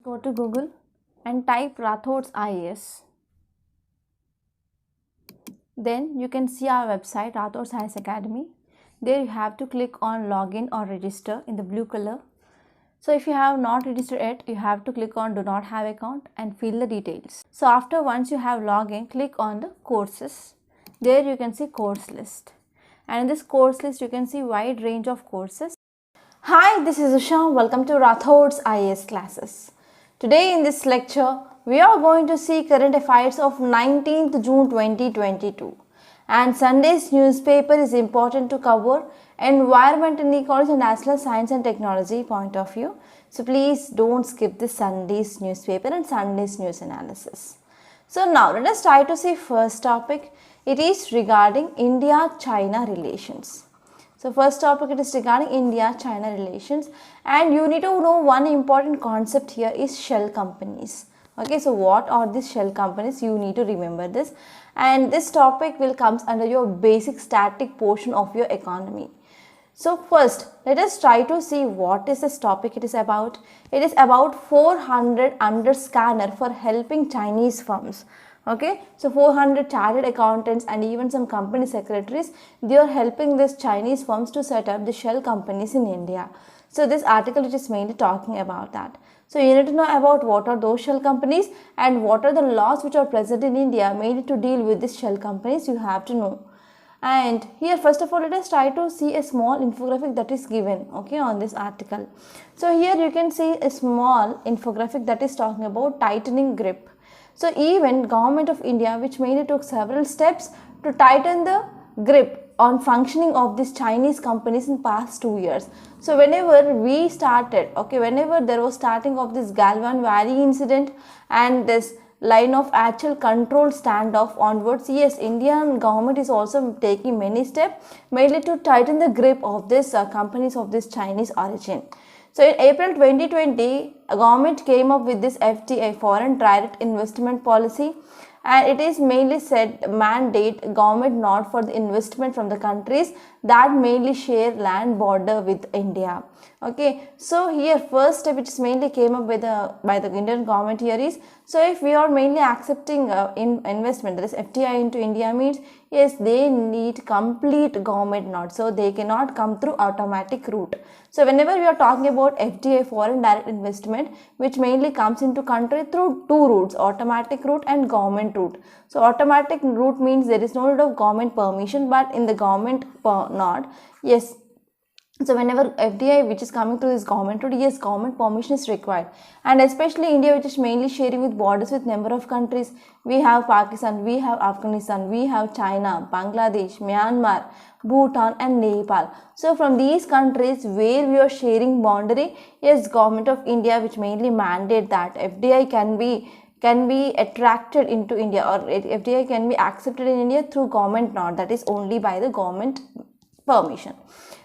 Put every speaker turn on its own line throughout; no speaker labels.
Go to Google and type Rathod's IAS. Then you can see our website Rathod's IAS Academy. There you have to click on login or register in the blue color. So if you have not registered yet, you have to click on do not have account and fill the details. So after once you have login, click on the courses. There you can see course list. And in this course list you can see wide range of courses. Hi, this is Usha. Welcome to Rathod's IAS classes. Today in this lecture, we are going to see current affairs of 19th June 2022. And Sunday's newspaper is important to cover environment and ecology and as well as science and technology point of view. So please don't skip the Sunday's newspaper and Sunday's news analysis. So now let us try to see first topic. It is regarding India-China relations. So first topic, it is regarding India-China relations, and you need to know one important concept here is shell companies. Okay, so what are these shell companies? You need to remember this, and this topic will comes under your basic static portion of your economy. So first, let us try to see what is this topic it is about. It is about 400 under scanner for helping Chinese firms. Okay, so 400 chartered accountants and even some company secretaries, they are helping these Chinese firms to set up the shell companies in India. So this article it is mainly talking about that. So you need to know about what are those shell companies and what are the laws which are present in India mainly to deal with these shell companies, you have to know. And here first of all let us try to see a small infographic that is given, okay, on this article. So here you can see a small infographic that is talking about tightening grip. So even government of India, which mainly took several steps to tighten the grip on functioning of these Chinese companies in past 2 years. So whenever we started, okay, whenever there was starting of this Galwan Valley incident and this line of actual control standoff onwards, yes, Indian government is also taking many steps mainly to tighten the grip of these companies of this Chinese origin. So in April 2020, a government came up with this FDI, foreign direct investment policy, and it is mainly said mandate government not for the investment from the countries that mainly share land border with India. Okay, so here first step which is mainly came up with by the Indian government here is, so if we are mainly accepting investment, that is FDI into India means, yes, they need complete government nod, so they cannot come through automatic route. So whenever we are talking about FDI, foreign direct investment, which mainly comes into country through two routes, automatic route and government route. So automatic route means there is no need of government permission, but in the government nod, yes. So whenever FDI which is coming through this government route, yes, government permission is required. And especially India, which is mainly sharing with borders with number of countries. We have Pakistan, we have Afghanistan, we have China, Bangladesh, Myanmar, Bhutan and Nepal. So from these countries where we are sharing boundary, yes, government of India which mainly mandate that FDI can be attracted into India, or FDI can be accepted in India through government nod, that is only by the government permission.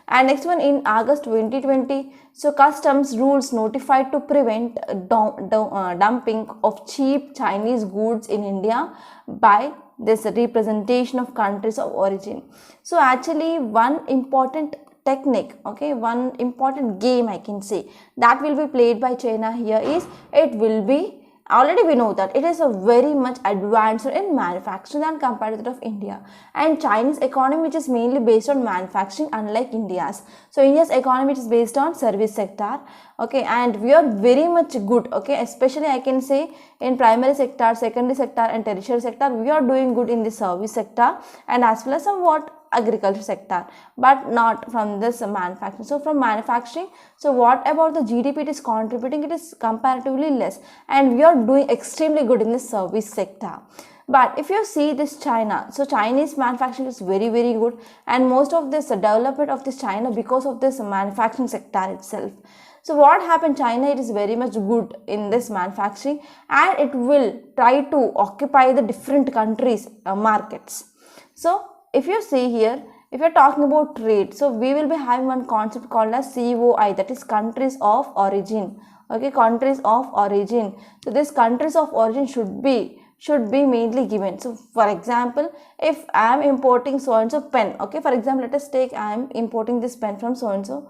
And next one, in August 2020, so customs rules notified to prevent dumping of cheap Chinese goods in India by this representation of countries of origin. So actually one important technique, okay, one important game I can say that will be played by China here is, it will be, already we know that it is a very much advanced in manufacturing than compared to that of India, and Chinese economy which is mainly based on manufacturing unlike India's. So India's economy is based on service sector, okay, and we are very much good, okay, especially I can say in primary sector, secondary sector and tertiary sector, we are doing good in the service sector and as well as somewhat agriculture sector, but not from this manufacturing. So from manufacturing, so what about the GDP it is contributing, it is comparatively less, and we are doing extremely good in the service sector. But if you see this China, so Chinese manufacturing is very good, and most of this development of this China because of this manufacturing sector itself. So what happened, China, it is very much good in this manufacturing and it will try to occupy the different countries markets. So if you see here, if you are talking about trade, so we will be having one concept called as COI, that is countries of origin. Okay, countries of origin. So these countries of origin should be should be mainly given. So for example, if I am importing so and so pen, okay, for example, let us take I am importing this pen from so and so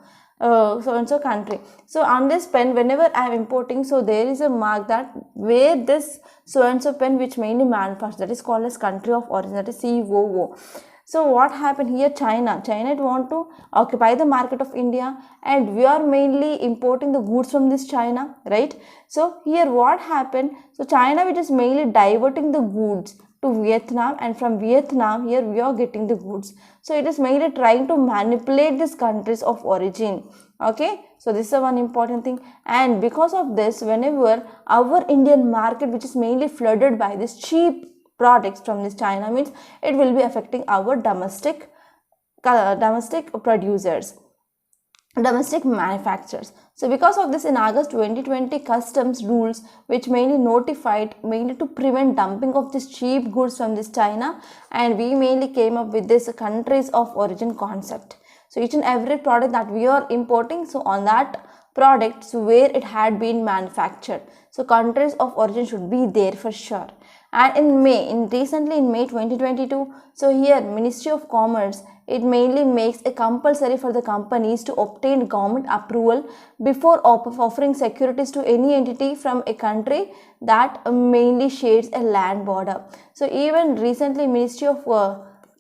country. So on this pen, whenever I am importing, so there is a mark that where this so and so pen which mainly manufactured, that is called as country of origin, that is COO. So what happened here? China want to occupy the market of India, and we are mainly importing the goods from this China, right? So here what happened? So China, which is mainly diverting the goods to Vietnam, and from Vietnam here we are getting the goods. So it is mainly trying to manipulate these countries of origin. Okay, so this is one important thing, and because of this, whenever our Indian market, which is mainly flooded by this cheap products from this China, means it will be affecting our domestic producers, domestic manufacturers. So because of this, in August 2020, customs rules which mainly notified mainly to prevent dumping of this cheap goods from this China, and we mainly came up with this countries of origin concept. So each and every product that we are importing, so on that product, so where it had been manufactured, so countries of origin should be there for sure. And recently in May 2022, so here Ministry of Commerce, it mainly makes it compulsory for the companies to obtain government approval before offering securities to any entity from a country that mainly shares a land border. So even recently Ministry of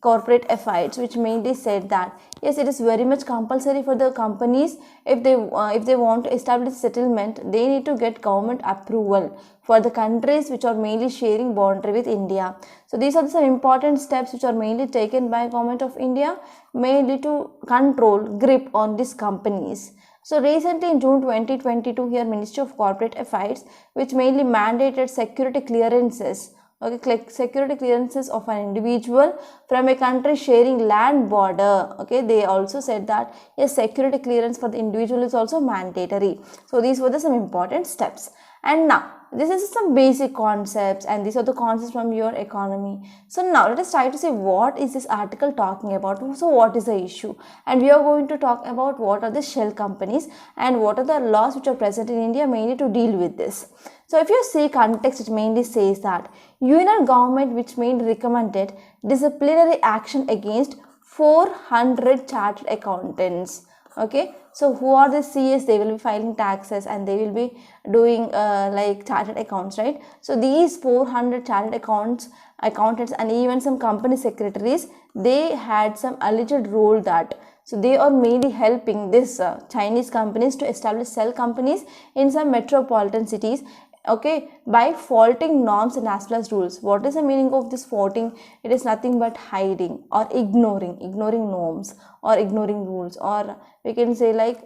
Corporate Affairs, which mainly said that yes, it is very much compulsory for the companies, if they want to establish settlement, they need to get government approval for the countries which are mainly sharing boundary with India. So these are some important steps which are mainly taken by Government of India, mainly to control grip on these companies. So recently in June 2022, here Ministry of Corporate Affairs, which mainly mandated security clearances, okay, security clearances of an individual from a country sharing land border. Okay, they also said that yes, security clearance for the individual is also mandatory. So these were some important steps. And now this is some basic concepts, and these are the concepts from your economy. So now let us try to see what is this article talking about. So what is the issue, and we are going to talk about what are the shell companies and what are the laws which are present in India mainly to deal with this. So if you see context, it mainly says that union government which mainly recommended disciplinary action against 400 chartered accountants. Okay, so who are the CS? They will be filing taxes and they will be doing like chartered accounts, right? So these 400 chartered accountants and even some company secretaries, they had some alleged role that, so they are mainly helping this Chinese companies to establish cell companies in some metropolitan cities, okay, by faulting norms and as well as rules. What is the meaning of this faulting? It is nothing but hiding or ignoring norms or ignoring rules, or we can say like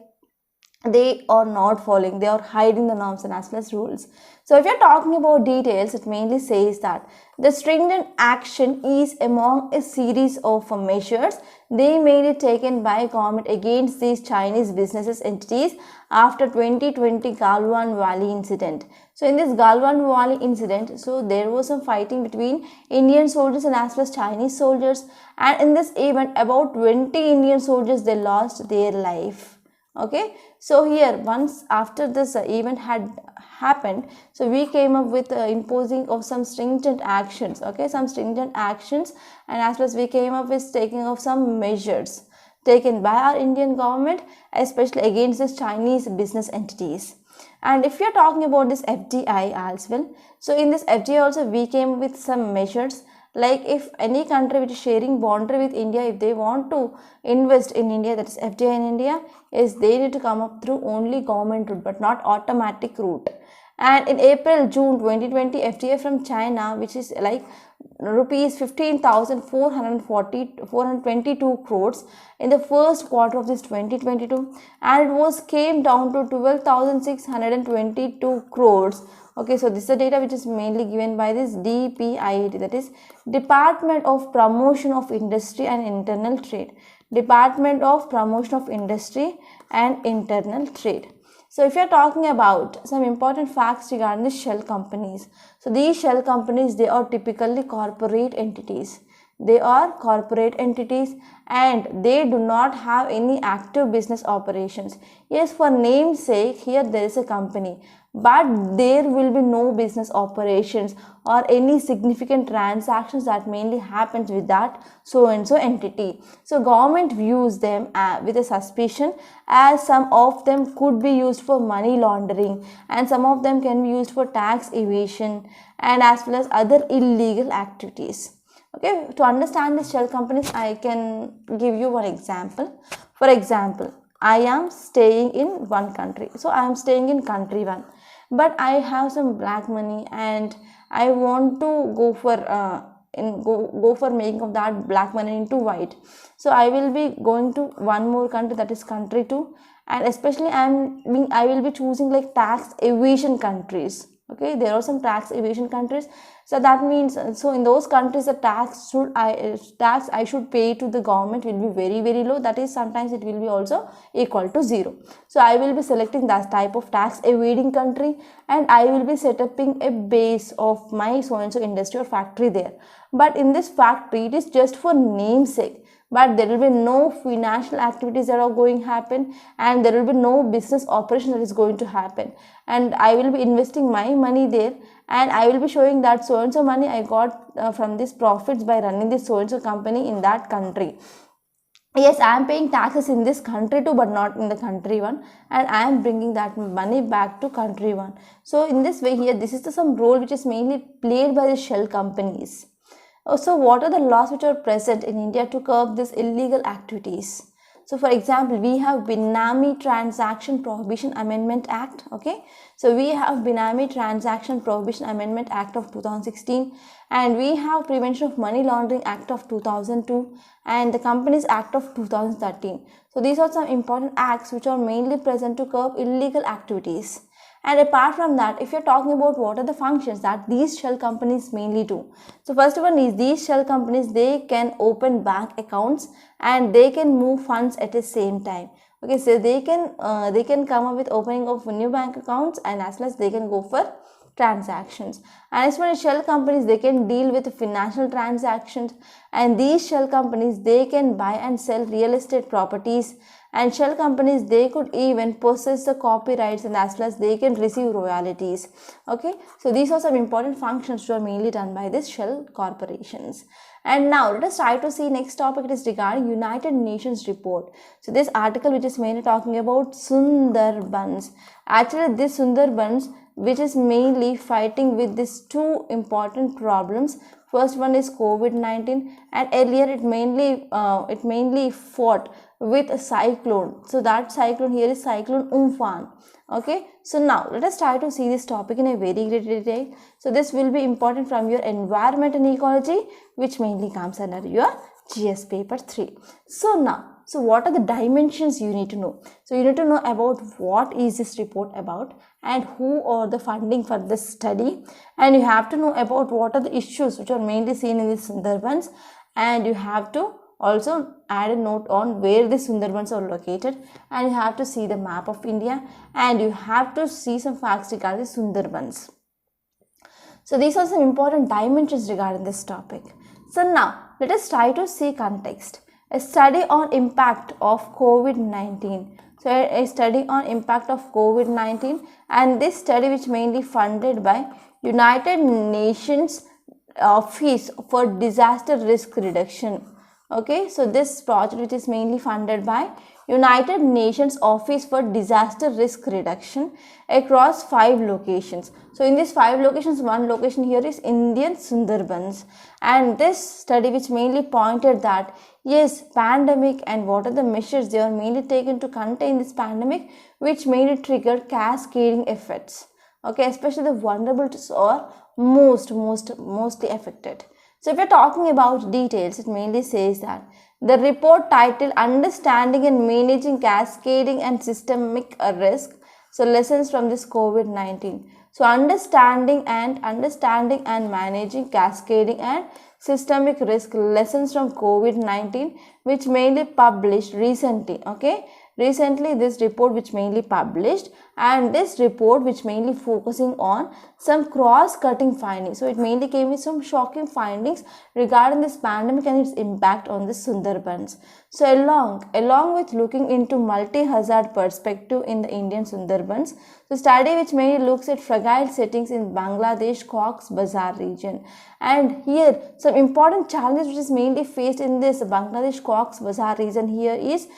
they are not following, they are hiding the norms and as well as rules. So if you're talking about details, it mainly says that the stringent action is among a series of measures they may be taken by government against these Chinese businesses entities after 2020 Galwan Valley incident. So in this Galwan Valley incident, so there was some fighting between Indian soldiers and as well as Chinese soldiers, and in this event about 20 Indian soldiers, they lost their life. Okay, so here once after this event had happened, so we came up with imposing of some stringent actions, okay, some stringent actions, and as well as we came up with taking of some measures taken by our Indian government, especially against these Chinese business entities. And if we are talking about this FDI as well, so in this FDI also we came with some measures, like if any country which is sharing boundary with India, if they want to invest in India, that is FDI in India, is they need to come up through only government route but not automatic route. And in April-June 2020, FDI from China, which is like rupees 15,422 crores in the first quarter of this 2022, and it was came down to 12,622 crores. Okay, so this is the data which is mainly given by this DPIIT, that is Department of Promotion of Industry and Internal Trade. Department of Promotion of Industry and Internal Trade. So if you are talking about some important facts regarding the shell companies, so these shell companies, they are typically corporate entities. They are corporate entities and they do not have any active business operations. Yes, for name's sake, here there is a company, but there will be no business operations or any significant transactions that mainly happens with that so and so entity. So government views them with a suspicion, as some of them could be used for money laundering and some of them can be used for tax evasion and as well as other illegal activities. Okay, to understand these shell companies, I can give you one example. For example, I am staying in one country. So I am staying in country one, but I have some black money and I want to go for go for making of that black money into white. So I will be going to one more country, that is country two, and especially I will be choosing like tax evasion countries. Okay, there are some tax evasion countries, so that means, so in those countries the tax I should pay to the government will be very very low, that is sometimes it will be also equal to zero. So I will be selecting that type of tax evading country and I will be setting a base of my so and so industry or factory there. But in this factory it is just for namesake, but there will be no financial activities that are going to happen and there will be no business operation that is going to happen, and I will be investing my money there and I will be showing that so and so money I got from this profits by running this so and so company in that country. Yes, I am paying taxes in this country too, but not in the country one, and I am bringing that money back to country one. So in this way here, this is some role which is mainly played by the shell companies. So what are the laws which are present in India to curb these illegal activities? So for example, we have Benami Transaction Prohibition Amendment Act. Okay, so we have Benami Transaction Prohibition Amendment Act of 2016, and we have Prevention of Money Laundering Act of 2002 and the Companies Act of 2013. So these are some important acts which are mainly present to curb illegal activities. And apart from that, if you're talking about what are the functions that these shell companies mainly do. So first one is these shell companies, they can open bank accounts and they can move funds at the same time. Okay, so they can come up with opening of new bank accounts and as well as they can go for transactions. And as far as shell companies, they can deal with financial transactions, and these shell companies, they can buy and sell real estate properties, and shell companies, they could even possess the copyrights and as well as they can receive royalties. Okay, so these are some important functions which are mainly done by these shell corporations. And now let us try to see next topic. It is regarding United Nations report. So this article which is mainly talking about Sundarbans. Actually this Sundarbans which is mainly fighting with these two important problems. First one is COVID-19, and earlier it mainly fought with a cyclone. So that cyclone here is cyclone Umphan. Okay, so now let us try to see this topic in a very great detail. So this will be important from your environment and ecology, which mainly comes under your GS paper 3. So what are the dimensions you need to know? So you need to know about what is this report about and who are the funding for this study, and you have to know about what are the issues which are mainly seen in the Sundarbans, and you have to also add a note on where the Sundarbans are located, and you have to see the map of India, and you have to see some facts regarding the Sundarbans. So these are some important dimensions regarding this topic. So now let us try to see context. A study on impact of COVID-19. So a study on impact of COVID-19, and this study which mainly funded by United Nations Office for Disaster Risk Reduction. Okay, so this project which is mainly funded by United Nations Office for Disaster Risk Reduction across 5 locations. So in these 5 locations, one location here is Indian Sundarbans, and this study which mainly pointed that yes, pandemic and what are the measures they are mainly taken to contain this pandemic, which mainly triggered cascading effects. Okay, especially the vulnerable are mostly affected. So if you're talking about details, it mainly says that the report titled Understanding and Managing Cascading and Systemic Risk. So lessons from this COVID-19. So understanding and managing cascading and systemic risk, lessons from COVID-19, which mainly published recently. Okay, recently this report which mainly published, and this report which mainly focusing on some cross-cutting findings. So it mainly came with some shocking findings regarding this pandemic and its impact on the Sundarbans. So along with looking into multi-hazard perspective in the Indian Sundarbans, the study which mainly looks at fragile settings in Bangladesh Cox's Bazar region. And here some important challenges which is mainly faced in this Bangladesh Cox's Bazar region here is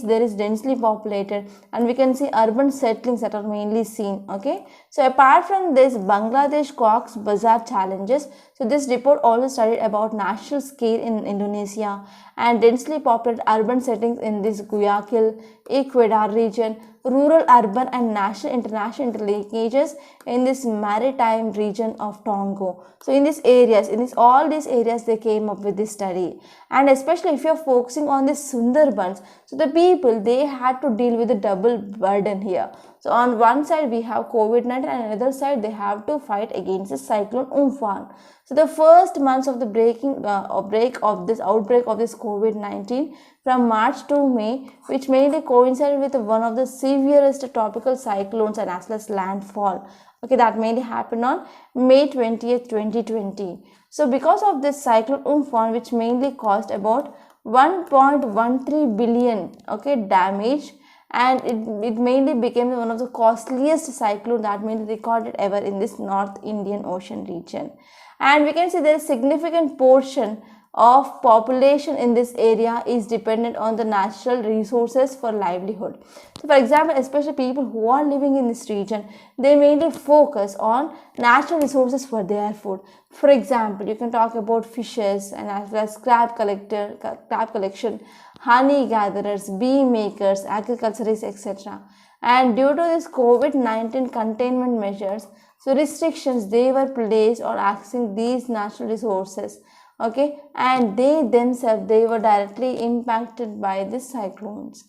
there is densely populated, and we can see urban settlings that are mainly seen. Okay, so apart from this Bangladesh Cox's Bazar challenges, so this report also studied about national scale in Indonesia and densely populated urban settings in this Guayaquil, Ecuador region, rural, urban and national international interlinkages in this maritime region of Tongo. So in all these areas they came up with this study. And especially if you are focusing on the Sundarbans, so the people, they had to deal with the double burden here. So on one side we have COVID-19 and on the other side they have to fight against the cyclone Umphan. So the first months of the outbreak of this COVID-19 from March to May, which mainly coincided with one of the severest tropical cyclones and as well as landfall. Okay, that mainly happened on May 20th, 2020. So because of this cyclone Umphan, which mainly caused about 1.13 billion damage, and it mainly became one of the costliest cyclone that mainly recorded ever in this North Indian Ocean region. And we can see there is significant portion of population in this area is dependent on the natural resources for livelihood. So for example, especially people who are living in this region, they mainly focus on natural resources for their food. For example, you can talk about fishes and as well as crab collection, honey gatherers, bee makers, agriculturists, etc. And due to this COVID-19 containment measures, so restrictions they were placed on accessing these natural resources. Okay, and they themselves, they were directly impacted by these cyclones.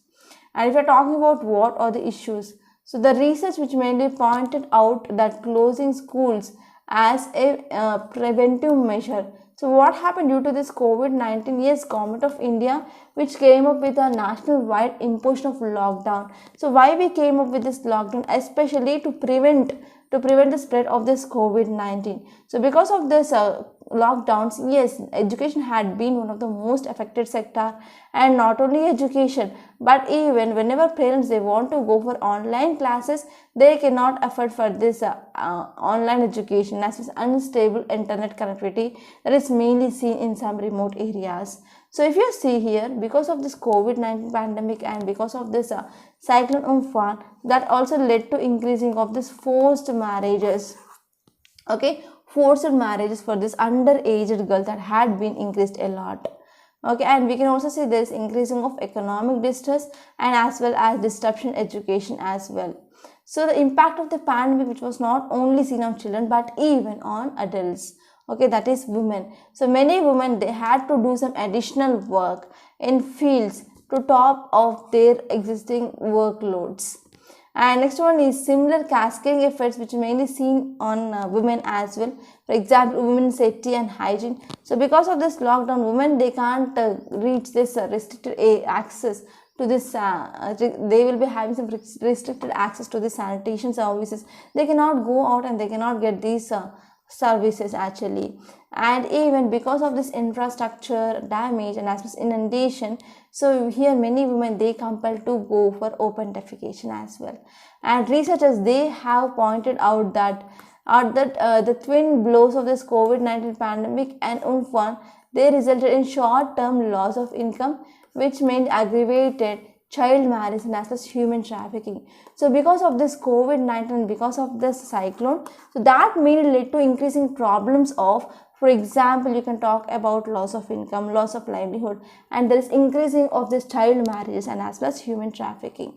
And if you're talking about what are the issues, so the research which mainly pointed out that closing schools as a preventive measure. So what happened due to this COVID-19? Yes, Government of India which came up with a national wide imposition of lockdown. So why we came up with this lockdown? Especially to prevent the spread of this COVID-19. So because of this lockdowns, yes, education had been one of the most affected sector, and not only education, but even whenever parents they want to go for online classes, they cannot afford for this online education as well as unstable internet connectivity that is mainly seen in some remote areas. So if you see here, because of this COVID-19 pandemic and because of this cyclone Umphan, that also led to increasing of this forced marriages. Okay, forced marriages for this underaged girl that had been increased a lot. Okay, and we can also see there is increasing of economic distress and as well as disruption education as well. So the impact of the pandemic, which was not only seen on children but even on adults. Okay, that is women. So many women, they had to do some additional work in fields to top of their existing workloads. And next one is similar cascading effects which are mainly seen on women as well. For example, women's safety and hygiene. So because of this lockdown, women, they can't reach this restricted access to this, they will be having some restricted access to the sanitation services. They cannot go out and they cannot get these services actually. And even because of this infrastructure damage and as well as inundation, so here many women, they compelled to go for open defecation as well. And researchers, they have pointed out that the twin blows of this COVID-19 pandemic and Umphan, they resulted in short-term loss of income, which meant aggravated child marriage and as well as human trafficking. So because of this COVID-19, because of this cyclone, so that mainly led to increasing problems of, for example, you can talk about loss of income, loss of livelihood, and there is increasing of this child marriages and as well as human trafficking.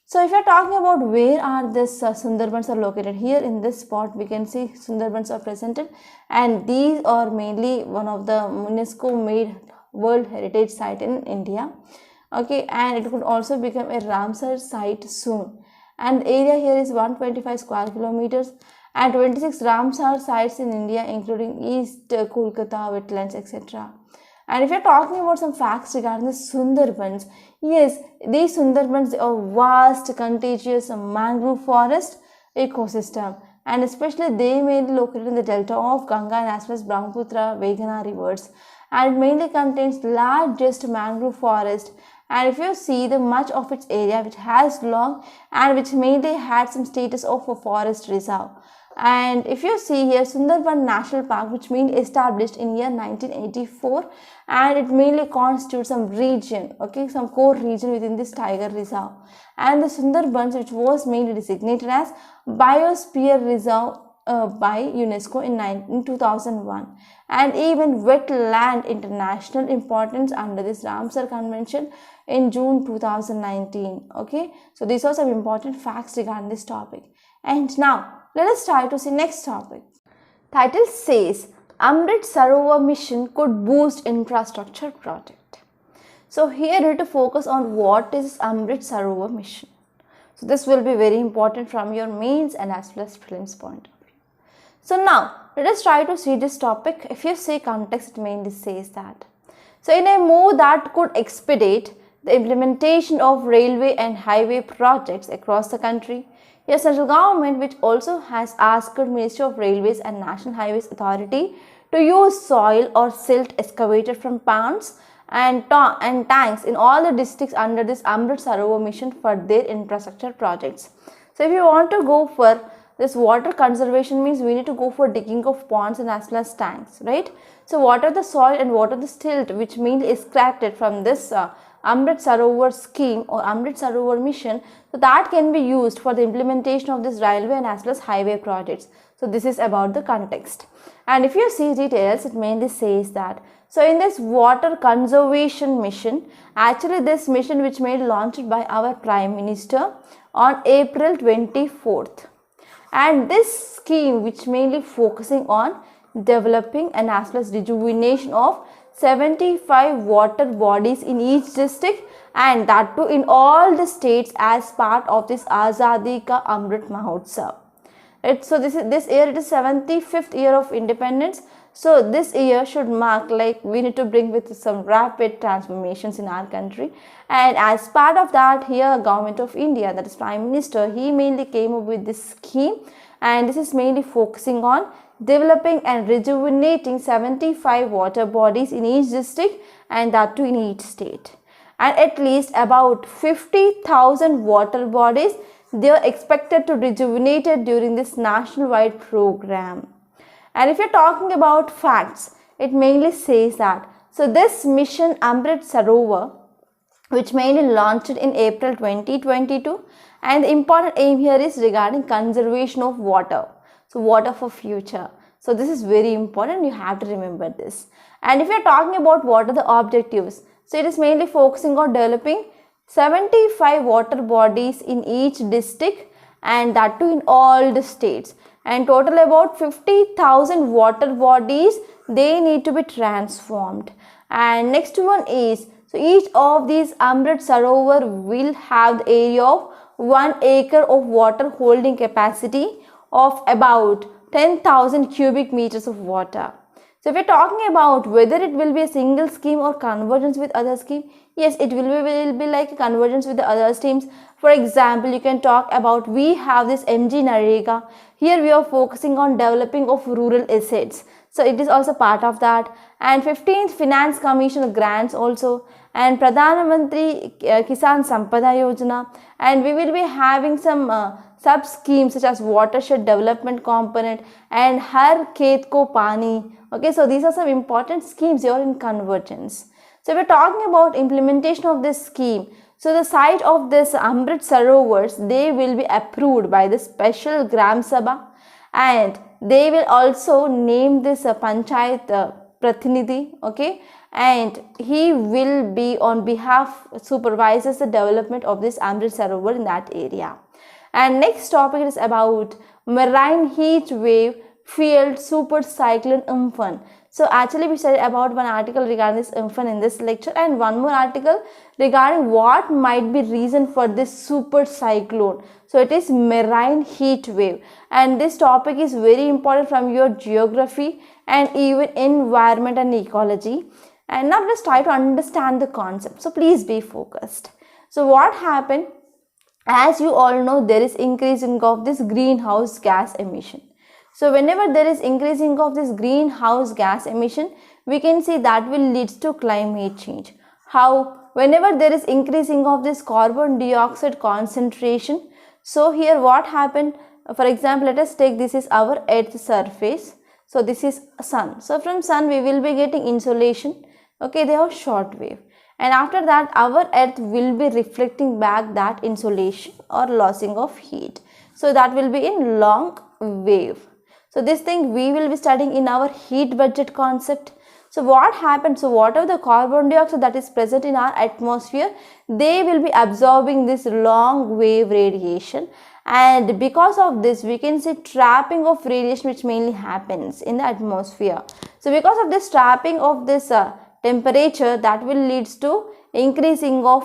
So if you are talking about where are this Sundarbans are located, here in this spot we can see Sundarbans are presented, and these are mainly one of the UNESCO made World Heritage Site in India. Okay, and it could also become a Ramsar site soon. And the area here is 125 square kilometers and 26 Ramsar sites in India, including East Kolkata, wetlands, etc. And if you're talking about some facts regarding the Sundarbans, yes, these Sundarbans are vast, contiguous mangrove forest ecosystem, and especially they mainly located in the delta of Ganga and as well as Brahmaputra, Veghana rivers, and it mainly contains largest mangrove forest. And if you see the much of its area which has long and which mainly had some status of a forest reserve. And if you see here, Sundarban National Park, which mainly established in year 1984, and it mainly constitutes some region, okay, some core region within this tiger reserve. And the Sundarbans, which was mainly designated as Biosphere Reserve by UNESCO in 2001, and even Wetland International Importance under this Ramsar Convention in June 2019. Okay, so these are some important facts regarding this topic. And now let us try to see next topic. Title says Amrit Sarovar mission could boost infrastructure project. So here you need to focus on what is Amrit Sarovar mission. So this will be very important from your mains and as well as prelims point of view. So now let us try to see this topic. If you see context, it mainly says that. So in a move that could expedite the implementation of railway and highway projects across the country, your central government, which also has asked Ministry of Railways and National Highways Authority to use soil or silt excavated from ponds and tanks in all the districts under this Amrit Sarovar mission for their infrastructure projects. So if you want to go for this water conservation, means we need to go for digging of ponds and as well as tanks, right? So what are the soil and what are the silt which mainly extracted from this Amrit Sarovar scheme or Amrit Sarovar mission, so that can be used for the implementation of this railway and as well as highway projects. So this is about the context. And if you see details, it mainly says that. So in this water conservation mission, actually this mission which made launched by our Prime Minister on April 24th. And this scheme which mainly focusing on developing and as well as rejuvenation of 75 water bodies in each district, and that too in all the states as part of this Azadi Ka Amrit Mahotsav. Right? So this year it is 75th year of independence. So this year should mark like we need to bring with some rapid transformations in our country, and as part of that here Government of India, that is Prime Minister, he mainly came up with this scheme, and this is mainly focusing on developing and rejuvenating 75 water bodies in each district, and that too in each state. And at least about 50,000 water bodies they are expected to rejuvenate during this national-wide program. And if you're talking about facts, it mainly says that. So this mission Amrit Sarovar, which mainly launched in April 2022, and the important aim here is regarding conservation of water. So water for future. So this is very important, you have to remember this. And if you're talking about what are the objectives, so it is mainly focusing on developing 75 water bodies in each district, and that too in all the states. And total about 50,000 water bodies they need to be transformed. And next one is, so each of these Amrit Sarovar will have the area of 1 acre of water holding capacity of about 10,000 cubic meters of water. So if we are talking about whether it will be a single scheme or convergence with other scheme, yes, it will be like a convergence with the other schemes. For example, you can talk about we have this MG Narega. Here we are focusing on developing of rural assets. So it is also part of that. And 15th Finance Commission grants also. And Pradhan Mantri Kisan Sampada Yojana. And we will be having some sub schemes such as watershed development component and Har Khet Ko Pani. Okay, so these are some important schemes here in convergence. So we are talking about implementation of this scheme. So the site of this Amrit Sarovars, they will be approved by the special Gram Sabha, and they will also name this Panchayat Prathinidhi, okay, and he will be on behalf supervises the development of this Amrit Sarovar in that area. And next topic is about marine heat wave fueled super cyclone Amphan. So actually we studied about one article regarding this Amphan in this lecture, and one more article regarding what might be reason for this super cyclone. So it is marine heat wave, and this topic is very important from your geography and even environment and ecology. And now let's try to understand the concept. So please be focused. So what happened? As you all know, there is increasing of this greenhouse gas emission. So whenever there is increasing of this greenhouse gas emission, we can see that will lead to climate change. How? Whenever there is increasing of this carbon dioxide concentration, so here what happened? For example, let us take this is our Earth's surface. So this is sun. So from sun we will be getting insolation. Okay, they have short wave. And after that our Earth will be reflecting back that insolation or losing of heat. So that will be in long wave. So this thing we will be studying in our heat budget concept. So what happens? So whatever the carbon dioxide that is present in our atmosphere, they will be absorbing this long wave radiation, and because of this we can see trapping of radiation which mainly happens in the atmosphere. So because of this trapping of this temperature, that will leads to increasing of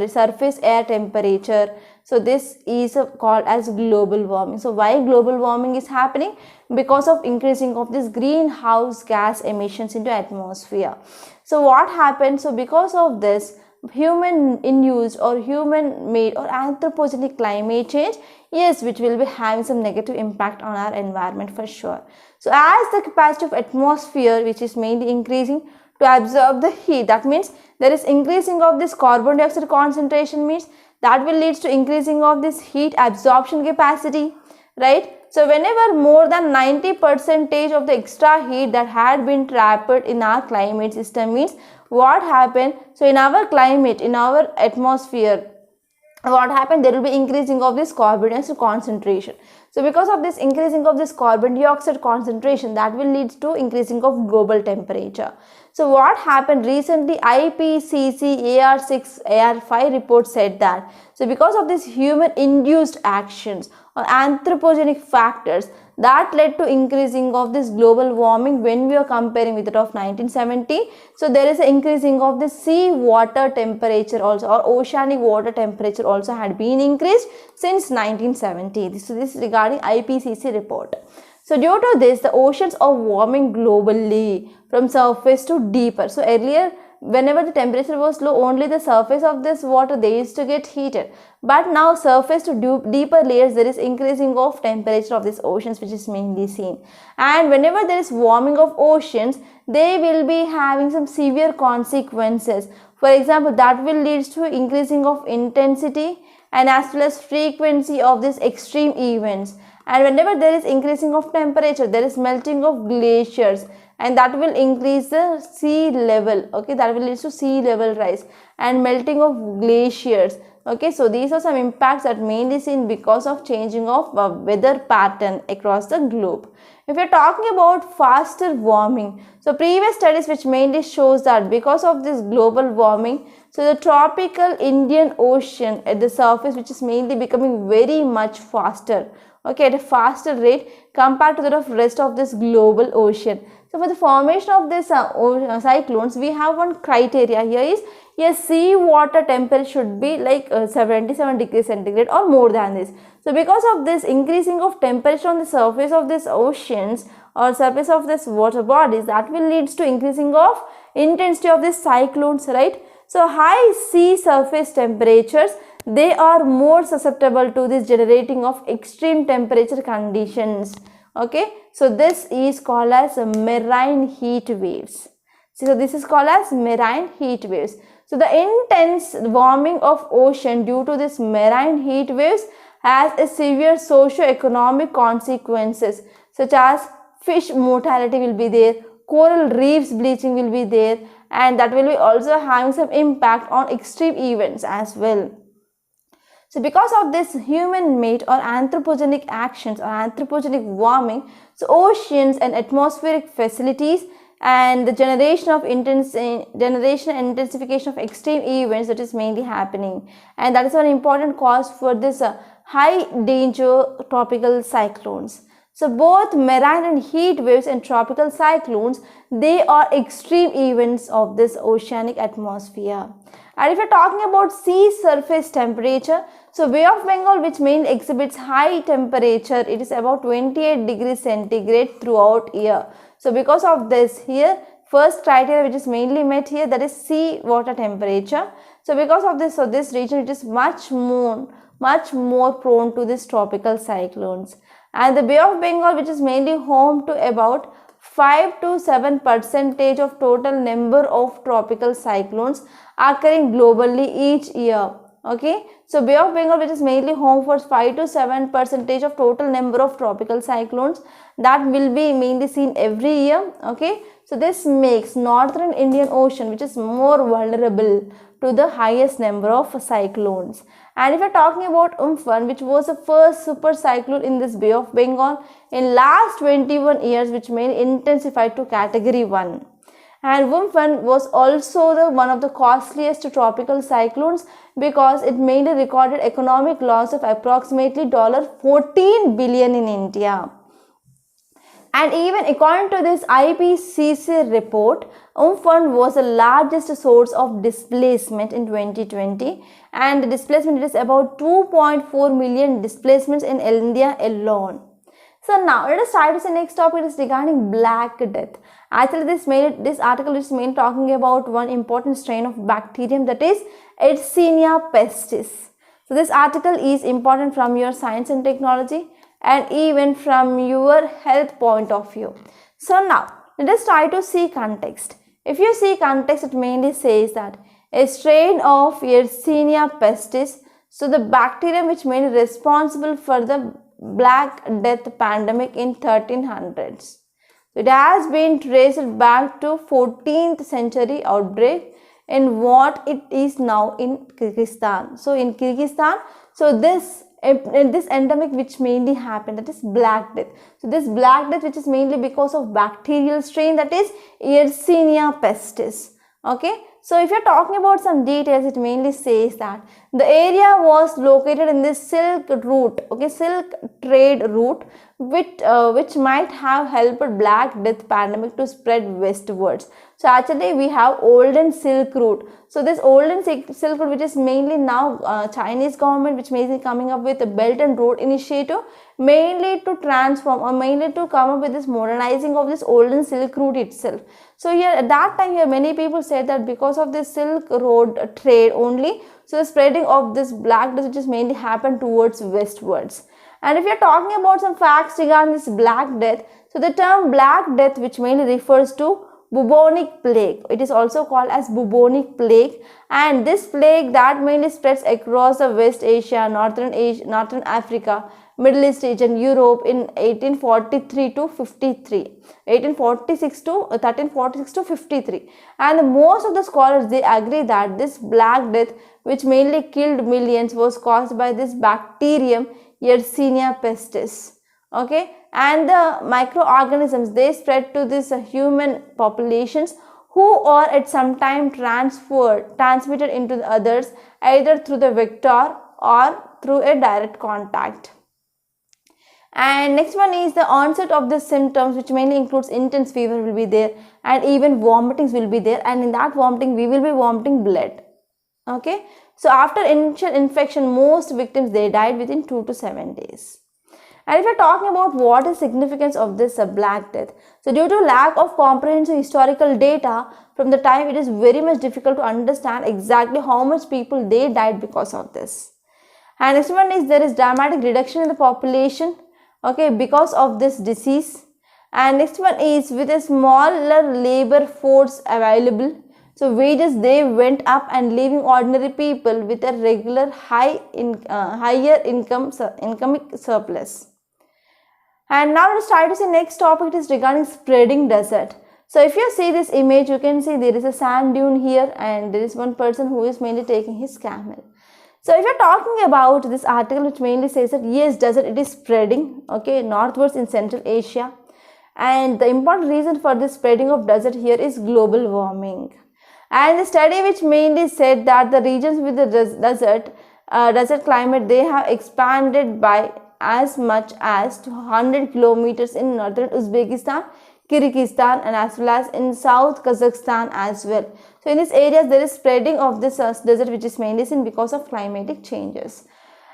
surface air temperature. So this is called as global warming. So why global warming is happening? Because of increasing of this greenhouse gas emissions into atmosphere. So what happens? So because of this human induced or human made or anthropogenic climate change, yes, which will be having some negative impact on our environment for sure. So as the capacity of atmosphere which is mainly increasing to absorb the heat, that means there is increasing of this carbon dioxide concentration, means that will lead to increasing of this heat absorption capacity, right? So whenever more than 90% of the extra heat that had been trapped in our climate system, means what happened? So in our climate, in our atmosphere, what happened? There will be increasing of this carbon dioxide concentration. So because of this increasing of this carbon dioxide concentration, that will lead to increasing of global temperature. So what happened recently? IPCC AR6 AR5 report said that, so because of this human induced actions or anthropogenic factors, that led to increasing of this global warming when we are comparing with that of 1970. So there is an increasing of the sea water temperature also, or oceanic water temperature also had been increased since 1970. So this is regarding IPCC report. So due to this, the oceans are warming globally from surface to deeper. So earlier, whenever the temperature was low, only the surface of this water they used to get heated. But now surface to deeper layers, there is increasing of temperature of these oceans, which is mainly seen. And whenever there is warming of oceans, they will be having some severe consequences. For example, that will lead to increasing of intensity and as well as frequency of these extreme events. And whenever there is increasing of temperature, there is melting of glaciers, and that will increase the sea level. Okay, that will lead to sea level rise and melting of glaciers. Okay, so these are some impacts that mainly seen because of changing of weather pattern across the globe. If you're talking about faster warming, so previous studies which mainly shows that because of this global warming, so the tropical Indian Ocean at the surface, which is mainly becoming very much faster, okay, at a faster rate compared to the rest of this global ocean. So for the formation of this cyclones, we have one criteria here is, yes, sea water temperature should be like 77 degrees centigrade or more than this. So because of this increasing of temperature on the surface of these oceans or surface of this water bodies, that will lead to increasing of intensity of these cyclones, right? So high sea surface temperatures, they are more susceptible to this generating of extreme temperature conditions. Okay, so this is called as marine heat waves. So this is called as marine heat waves. So the intense warming of ocean due to this marine heat waves has a severe socio-economic consequences, such as fish mortality will be there, coral reefs bleaching will be there, and that will be also having some impact on extreme events as well. So because of this human made or anthropogenic actions or anthropogenic warming, so oceans and atmospheric facilities and the generation and intensification of extreme events, that is mainly happening, and that is an important cause for this high danger tropical cyclones. So both marine and heat waves and tropical cyclones, they are extreme events of this oceanic atmosphere. And if you're talking about sea surface temperature, so Bay of Bengal, which mainly exhibits high temperature, it is about 28 degrees centigrade throughout year. So because of this, here first criteria which is mainly met here, that is sea water temperature. So because of this, so this region it is much more prone to these tropical cyclones. And the Bay of Bengal, which is mainly home to about 5 to 7% of total number of tropical cyclones occurring globally each year. Okay, so Bay of Bengal, which is mainly home for 5 to 7% of total number of tropical cyclones that will be mainly seen every year. Okay, so this makes northern Indian Ocean, which is more vulnerable to the highest number of cyclones. And if you are talking about Umphan, which was the first super cyclone in this Bay of Bengal in last 21 years, which may intensify to category 1. And Umphan was also one of the costliest tropical cyclones because it mainly recorded economic loss of approximately $14 billion in India. And even according to this IPCC report, Umphan was the largest source of displacement in 2020, and the displacement is about 2.4 million displacements in India alone. So now let us try to see next topic is regarding Black Death. Actually this article is mainly talking about one important strain of bacterium, that is Yersinia pestis. So this article is important from your science and technology and even from your health point of view. So now let us try to see context. If you see context, it mainly says that a strain of Yersinia pestis, so the bacterium which mainly responsible for the Black Death pandemic in 1300s. It has been traced back to 14th century outbreak in what it is now in Kyrgyzstan. So in Kyrgyzstan, so this endemic which mainly happened, that is Black Death. So this Black Death which is mainly because of bacterial strain, that is Yersinia pestis. Okay, so if you are talking about some details, it mainly says that the area was located in this silk route, okay, silk trade route, which might have helped Black Death pandemic to spread westwards. So actually we have olden silk route. So this olden silk route, which is mainly now Chinese government, which may be coming up with a Belt and Road initiative, mainly to transform or mainly to come up with this modernizing of this olden silk route itself. So here at that time here many people said that because of this silk road trade only, so the spreading of this Black Death which is mainly happened towards westwards. And if you are talking about some facts regarding this Black Death, so the term Black Death, which mainly refers to bubonic plague, it is also called as bubonic plague, and this plague that mainly spreads across the West Asia, Northern Africa, Middle East region, Europe in 1843 to 53, 1846 to 1346 to 53, and most of the scholars they agree that this Black Death, which mainly killed millions, was caused by this bacterium Yersinia pestis. Okay, and the microorganisms they spread to this human populations who are at some time transmitted into the others either through the vector or through a direct contact. And next one is the onset of the symptoms, which mainly includes intense fever will be there and even vomitings will be there, and in that vomiting we will be vomiting blood. Okay, so after initial infection most victims they died within 2 to 7 days. And if you are talking about what is significance of this Black Death, so due to lack of comprehensive historical data from the time, it is very much difficult to understand exactly how much people they died because of this. And next one is there is dramatic reduction in the population, okay, because of this disease. And next one is with a smaller labor force available, so wages they went up and leaving ordinary people with a regular higher income surplus. And now let's try to see next topic, it is regarding spreading desert. So if you see this image, you can see there is a sand dune here and there is one person who is mainly taking his camel. So if you are talking about this article, which mainly says that yes, desert it is spreading, okay, northwards in Central Asia, and the important reason for this spreading of desert here is global warming. And the study which mainly said that the regions with the desert climate they have expanded by as much as 200 kilometers in northern Uzbekistan, Kyrgyzstan, and as well as in South Kazakhstan as well. So in these areas there is spreading of this desert which is mainly seen because of climatic changes.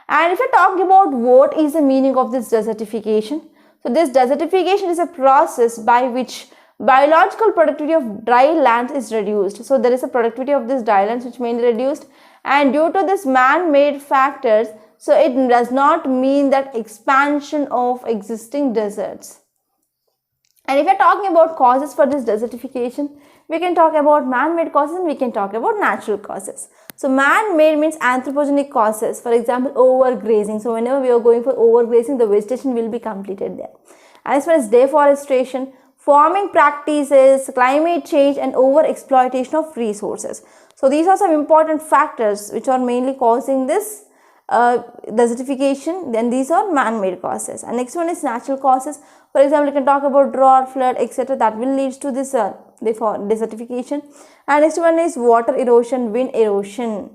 And if you talk about what is the meaning of this desertification, so this desertification is a process by which Biological productivity of dry lands is reduced. So there is a productivity of this dry lands which mainly reduced, and due to this man-made factors, so it does not mean that expansion of existing deserts. And if we are talking about causes for this desertification, we can talk about man-made causes and we can talk about natural causes. So man-made means anthropogenic causes, for example overgrazing. So whenever we are going for overgrazing, the vegetation will be completed there. And as far as deforestation, farming practices, climate change and over-exploitation of resources. So these are some important factors which are mainly causing this desertification. Then these are man-made causes. And next one is natural causes. For example, you can talk about drought, flood, etc. that will lead to this desertification. And next one is water erosion, wind erosion.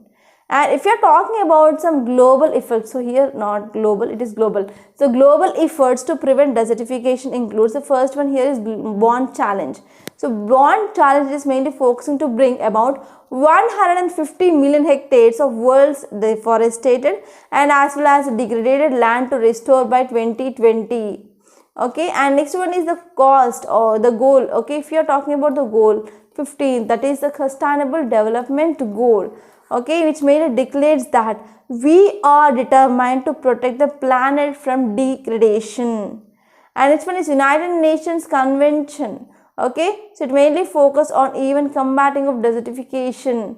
And if you are talking about some global effects, so here not global, it is global. So global efforts to prevent desertification includes, the first one here is Bond Challenge. So Bond Challenge is mainly focusing to bring about 150 million hectares of world's deforested and as well as degraded land to restore by 2020. Okay, and next one is the cost or the goal. Okay, if you are talking about the goal 15, that is the sustainable development goal. Okay, which mainly declares that we are determined to protect the planet from degradation. And next one is United Nations Convention. Okay, so it mainly focus on even combating of desertification,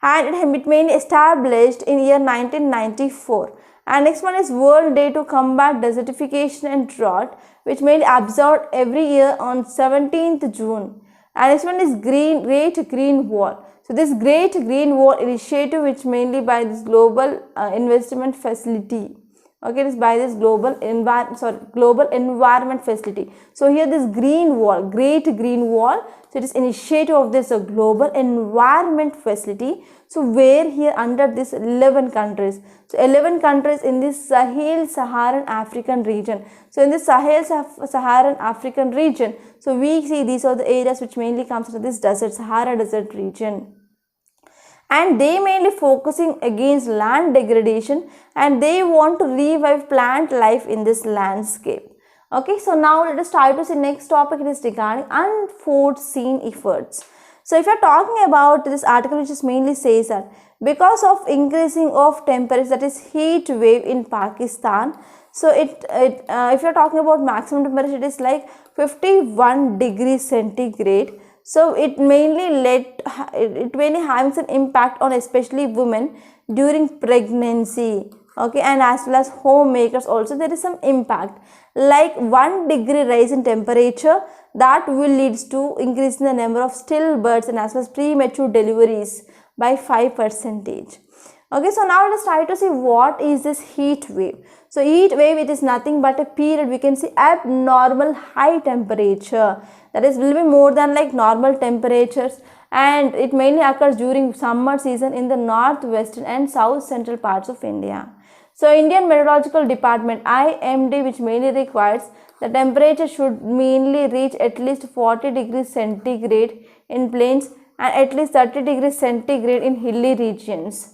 and it mainly established in year 1994. And next one is World Day to combat desertification and drought, which mainly observed every year on 17th June. And next one is Great Green Wall. So this Great Green Wall initiative, which mainly by this global investment facility. Okay, it is by this global environment facility. So here this green wall, Great Green Wall, so it is initiative of this global environment facility. So where here under this 11 countries, so 11 countries in this Sahel-Saharan African region. So in this Sahel-Saharan African region, so we see these are the areas which mainly comes to this desert, Sahara Desert region. And they mainly focusing against land degradation, and they want to revive plant life in this landscape. Okay, so now let us try to see next topic. It is regarding unforeseen efforts. So if you are talking about this article, which is mainly says that because of increasing of temperature, that is heat wave in Pakistan, so if you are talking about maximum temperature, it is like 51 degrees centigrade. So it mainly having some impact on especially women during pregnancy. Okay, and as well as homemakers also there is some impact, like 1 degree rise in temperature that will leads to increase in the number of stillbirths and as well as premature deliveries by 5%. Okay, so now let us try to see what is this heat wave. So heat wave, it is nothing but a period, we can see abnormal high temperature, that is will be more than like normal temperatures, and it mainly occurs during summer season in the northwestern and south central parts of India. So Indian Meteorological Department IMD, which mainly requires the temperature should mainly reach at least 40 degrees centigrade in plains and at least 30 degrees centigrade in hilly regions.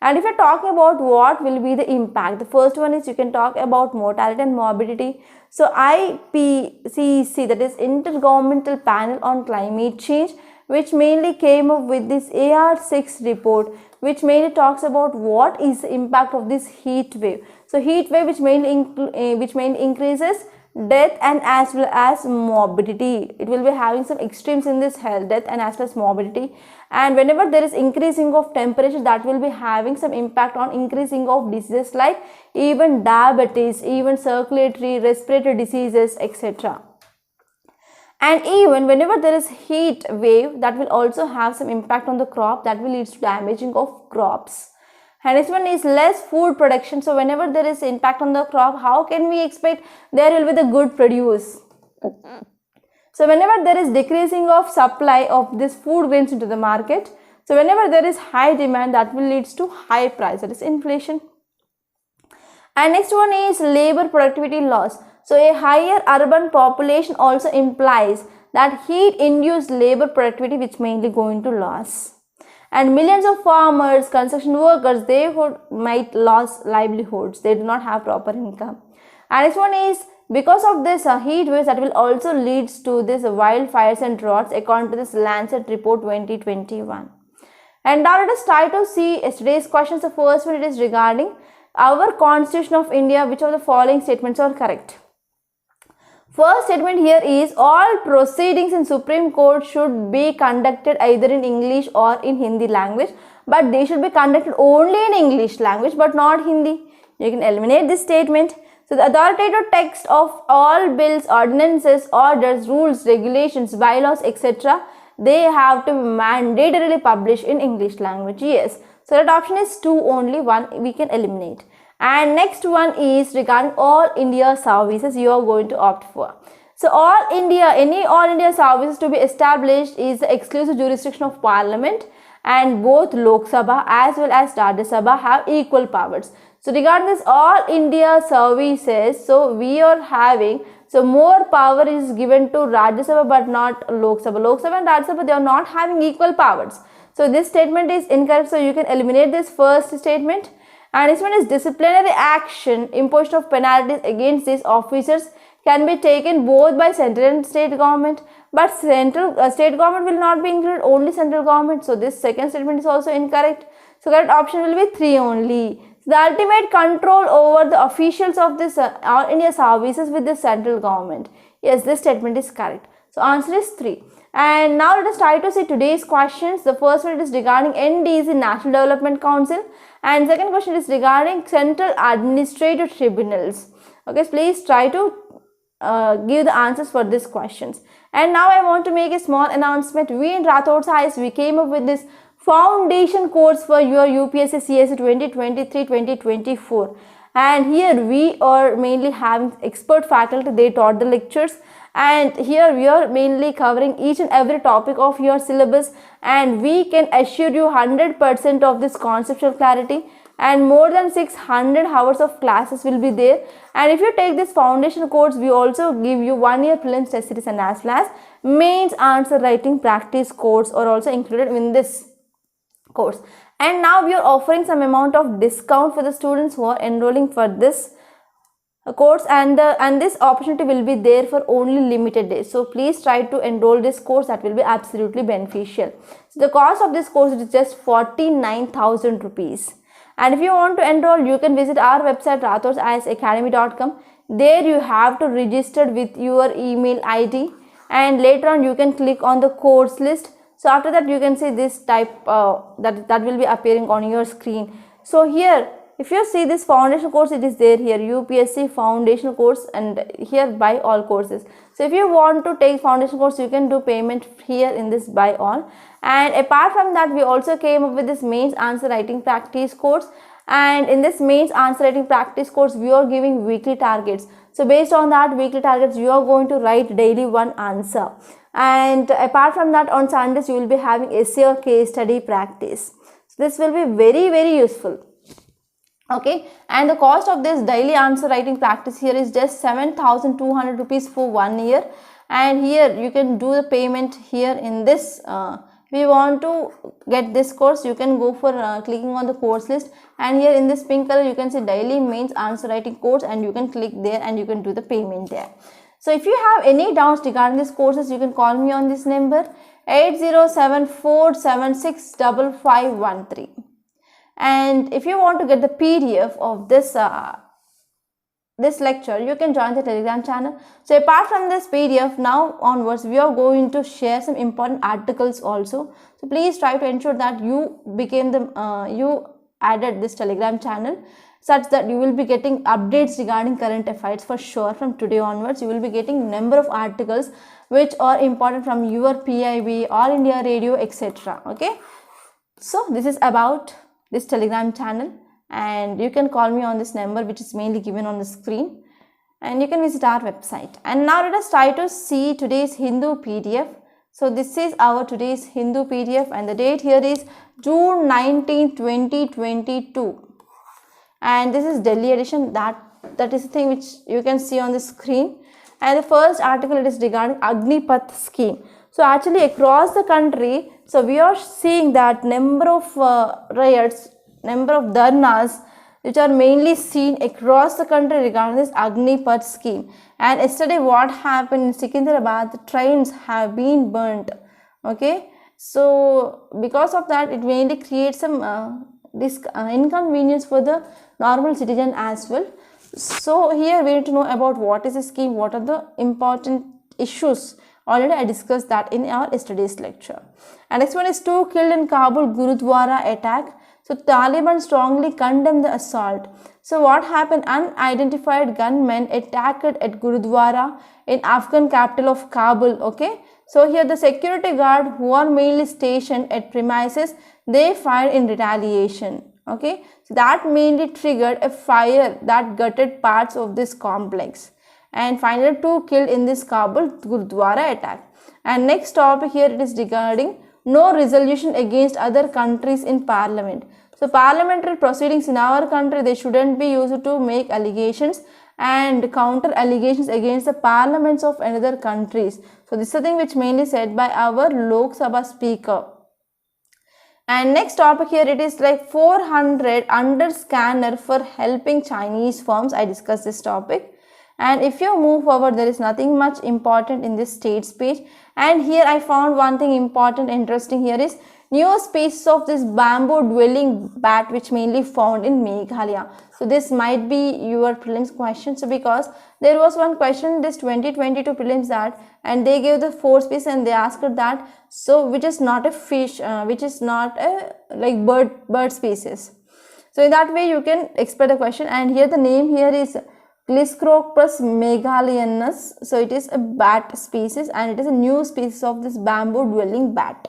And if you are talking about what will be the impact, the first one is you can talk about mortality and morbidity. So IPCC, that is Intergovernmental Panel on Climate Change, which mainly came up with this AR6 report, which mainly talks about what is the impact of this heat wave. So heat wave which mainly increases death and as well as morbidity. It will be having some extremes in this health, death and as well as morbidity. And whenever there is increasing of temperature, that will be having some impact on increasing of diseases like even diabetes, even circulatory, respiratory diseases, etc. And even whenever there is heat wave, that will also have some impact on the crop, that will lead to damaging of crops. And this one is less food production. So whenever there is impact on the crop, how can we expect there will be the good produce? So whenever there is decreasing of supply of this food grains into the market, so whenever there is high demand, that will lead to high price, that is inflation. And next one is labor productivity loss. So a higher urban population also implies that heat induced labor productivity which mainly going to loss. And millions of farmers, construction workers, they might lose livelihoods. They do not have proper income. And this one is Because of this heat waves, that will also leads to this wildfires and droughts according to this Lancet report 2021. And now let us try to see yesterday's questions. The first one, it is regarding our Constitution of India. Which of the following statements are correct? First statement here is all proceedings in Supreme Court should be conducted either in English or in Hindi language, but they should be conducted only in English language but not Hindi. You can eliminate this statement. So the authoritative text of all bills, ordinances, orders, rules, regulations, bylaws, etc., they have to be mandatorily published in English language. Yes. So that option is 2 only, 1 we can eliminate. And next one is regarding all India services you are going to opt for. So all India services to be established is the exclusive jurisdiction of Parliament, and both Lok Sabha as well as Rajya Sabha have equal powers. So regarding this all India services, so we are having, so more power is given to Rajya Sabha but not Lok Sabha. Lok Sabha and Rajya Sabha, they are not having equal powers. So this statement is incorrect. So you can eliminate this first statement. And this one is disciplinary action, imposition of penalties against these officers can be taken both by central and state government, but state government will not be included, only central government. So this second statement is also incorrect. So correct option will be 3 only. So the ultimate control over the officials of this all India services with the central government. Yes, this statement is correct. So answer is 3. And now let us try to see today's questions. The first one is regarding NDC, National Development Council, and second question is regarding Central Administrative Tribunals. Okay, so please try to give the answers for these questions. And now I want to make a small announcement. We in Rathod Science, we came up with this foundation course for your UPSC CSE 2023-2024. And here we are mainly having expert faculty, they taught the lectures. And here we are mainly covering each and every topic of your syllabus, and we can assure you 100% of this conceptual clarity, and more than 600 hours of classes will be there. And if you take this foundation course, we also give you 1 year prelims test series, and as well as mains answer writing practice course are also included in this course. And now we are offering some amount of discount for the students who are enrolling for this course, and this opportunity will be there for only limited days. So please try to enroll this course, that will be absolutely beneficial. So the cost of this course is just 49,000 rupees. And if you want to enroll, you can visit our website rathodsacademy.com. There you have to register with your email ID, and later on you can click on the course list. So after that you can see this type that will be appearing on your screen. So here, if you see this foundation course, it is there here, UPSC foundation course, and here buy all courses. So if you want to take foundation course, you can do payment here in this buy all. And apart from that, we also came up with this mains answer writing practice course. And in this mains answer writing practice course, we are giving weekly targets. So based on that weekly targets, you are going to write daily 1 answer. And apart from that, on Sundays, you will be having essay or case study practice. So this will be very, very useful. Okay, and the cost of this daily answer writing practice here is just 7,200 rupees for 1 year. And here you can do the payment here in this. If you want to get this course, you can go for clicking on the course list, and here in this pink color you can see daily mains answer writing course, and you can click there and you can do the payment there. So if you have any doubts regarding these courses, you can call me on this number 8074765513. And if you want to get the PDF of this lecture, you can join the Telegram channel. So apart from this PDF, now onwards we are going to share some important articles also. So please try to ensure that you you added this Telegram channel, such that you will be getting updates regarding current affairs for sure. From today onwards, you will be getting number of articles which are important from your PIB, All India Radio, etc. Okay, so this is about this Telegram channel, and you can call me on this number which is mainly given on the screen, and you can visit our website. And now let us try to see today's Hindu PDF. So this is our today's Hindu PDF, and the date here is June 19, 2022, and this is Delhi edition. That is the thing which you can see on the screen. And the first article, it is regarding Agnipath scheme. So actually across the country, so we are seeing that number of riots, number of dharnas, which are mainly seen across the country regarding this Agnipath scheme. And yesterday what happened in Secunderabad, the trains have been burnt. Okay, so because of that, it mainly creates some inconvenience for the normal citizen as well. So here we need to know about what is the scheme, what are the important issues. Already I discussed that in our yesterday's lecture. And next one is 2 killed in Kabul Gurudwara attack. So Taliban strongly condemned the assault. So what happened? Unidentified gunmen attacked at Gurudwara in Afghan capital of Kabul. Okay. So here the security guard who are mainly stationed at premises, they fired in retaliation. Okay. So that mainly triggered a fire that gutted parts of this complex. And finally 2 killed in this Kabul Gurudwara attack. And next topic here, it is regarding no resolution against other countries in parliament. So parliamentary proceedings in our country, they shouldn't be used to make allegations and counter allegations against the parliaments of another countries. So this is the thing which mainly said by our Lok Sabha speaker. And next topic here, it is like 400 under scanner for helping Chinese firms. I discussed this topic. And if you move forward, there is nothing much important in this states page. And here I found one thing important, interesting here is new species of this bamboo dwelling bat which mainly found in Meghalaya. So this might be your prelims question. So because there was one question this 2022 prelims that, and they gave the 4 species and they asked that, so which is not a fish, which is not a like bird species. So in that way you can expect the question. And here the name here is Gliscropus meghalayanus. So it is a bat species and it is a new species of this bamboo dwelling bat.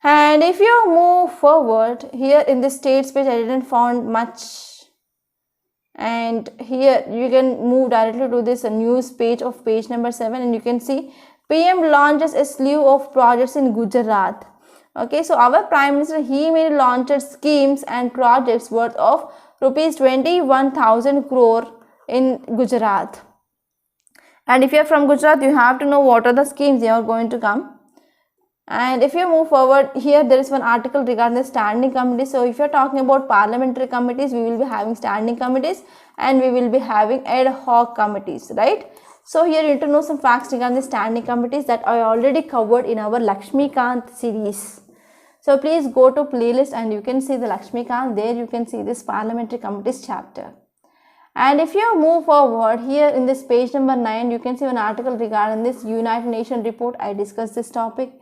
And if you move forward here in the states page, I didn't find much. And here you can move directly to this news page of page number 7 and you can see PM launches a slew of projects in Gujarat. Okay, so our Prime Minister, he may launched schemes and projects worth of rupees 21,000 crore in Gujarat. And if you are from Gujarat, you have to know what are the schemes they are going to come. And if you move forward, here there is one article regarding the standing committees. So if you are talking about parliamentary committees, we will be having standing committees and we will be having ad hoc committees, right? So here you need to know some facts regarding the standing committees that I already covered in our Lakshmikant series. So please go to playlist and you can see the Lakshmikant. There you can see this parliamentary committees chapter. And if you move forward here in this page number 9, you can see an article regarding this United Nations report. I discussed this topic.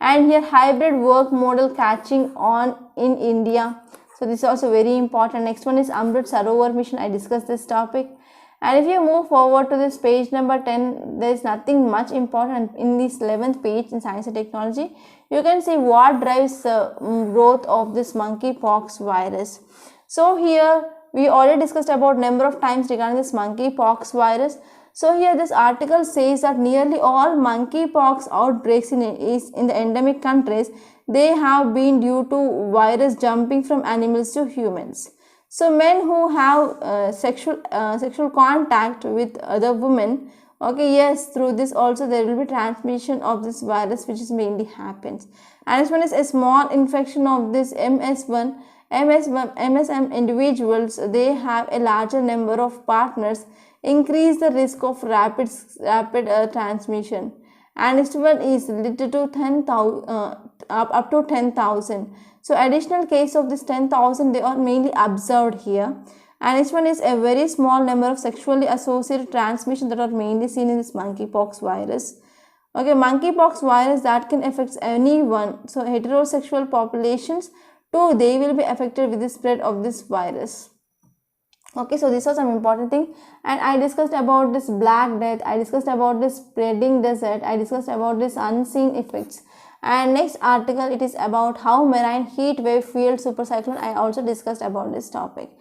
And here hybrid work model catching on in India. So this is also very important. Next one is Amrit Sarovar mission. I discussed this topic. And if you move forward to this page number 10, there is nothing much important. In this 11th page in science and technology, you can see what drives the growth of this monkeypox virus. So here we already discussed about number of times regarding this monkeypox virus. So here this article says that nearly all monkeypox outbreaks in the endemic countries, they have been due to virus jumping from animals to humans. So men who have sexual contact with other women, okay, yes, through this also there will be transmission of this virus which is mainly happens. And this one is a small infection of this MSM individuals, they have a larger number of partners, increase the risk of rapid transmission. And next one is limited to 10,000 up to 10,000. So additional case of this 10,000 they are mainly observed here. And next one is a very small number of sexually associated transmission that are mainly seen in this monkeypox virus. Okay, monkeypox virus that can affect anyone. So heterosexual populations too, they will be affected with the spread of this virus. Okay, so this was some important thing. And I discussed about this black death, I discussed about this spreading desert, I discussed about this unseen effects. And next article, it is about how marine heat wave fueled supercyclone. I also discussed about this topic.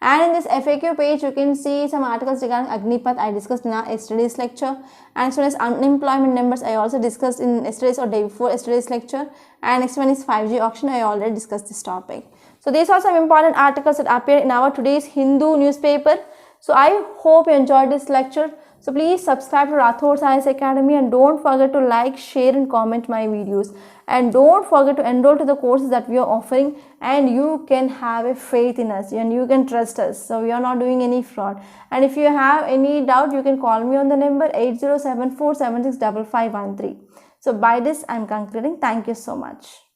And in this FAQ page, you can see some articles regarding Agnipath. I discussed in our yesterday's lecture. And next one is unemployment numbers. I also discussed in yesterday's or day before yesterday's lecture. And next one is 5G auction. I already discussed this topic. So these are some important articles that appear in our today's Hindu newspaper. So I hope you enjoyed this lecture. So please subscribe to Rathod Science Academy and don't forget to like, share and comment my videos. And don't forget to enroll to the courses that we are offering, and you can have a faith in us and you can trust us. So we are not doing any fraud. And if you have any doubt, you can call me on the number 8074765513. So by this I am concluding. Thank you so much.